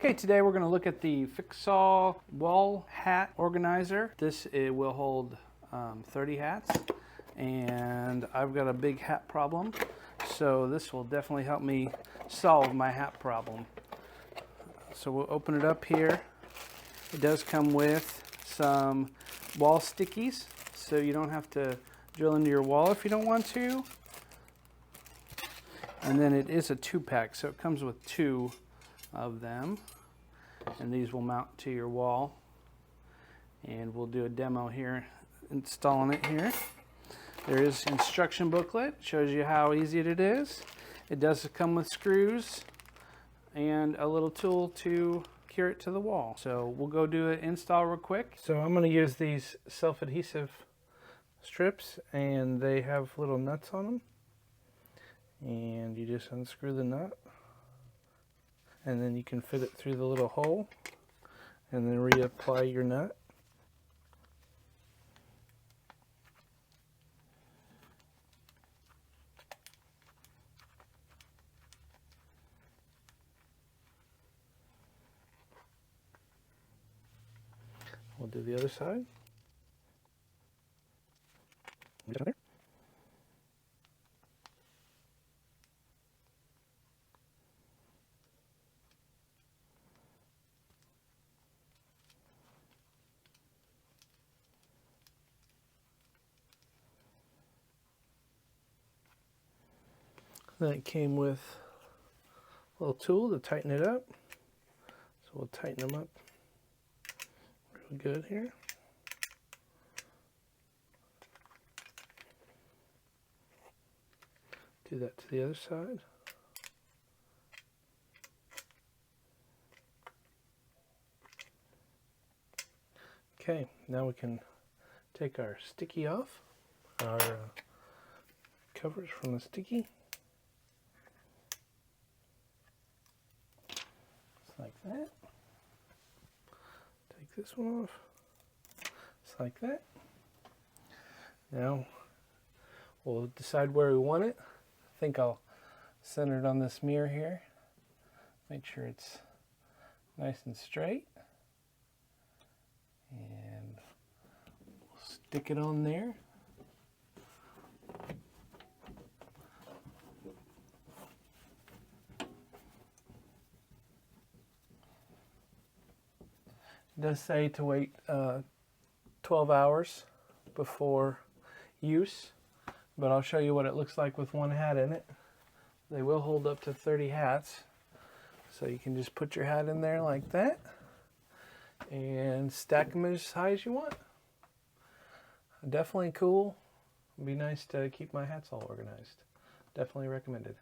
Okay, today we're going to look at the Fikoksol wall hat organizer. This will hold 30 hats, and I've got a big hat problem, so this will definitely help me solve my hat problem. So we'll open it up here. It does come with some wall stickies, so you don't have to drill into your wall if you don't want to. And then it is a 2-pack, so it comes with 2 of them, and these will mount to your wall, and we'll do a demo here installing it here. There is an instruction booklet, shows you how easy it is. It does come with screws and a little tool to cure it to the wall. So we'll go do an install real quick. So I'm going to use these self-adhesive strips, and they have little nuts on them, and you just unscrew the nut, and then you can fit it through the little hole and then reapply your nut. We'll do the other side. Then it came with a little tool to tighten it up. So we'll tighten them up real good here. Do that to the other side. Okay, now we can take our sticky off, our covers from the sticky. Just like that. Take this one off. Just like that. Now we'll decide where we want it. I think I'll center it on this mirror here. Make sure it's nice and straight. And we'll stick it on there. It does say to wait 12 hours before use, but I'll show you what it looks like with one hat in it. They will hold up to 30 hats, so you can just put your hat in there like that and stack them as high as you want. Definitely cool. It'd be nice to keep my hats all organized. Definitely recommended.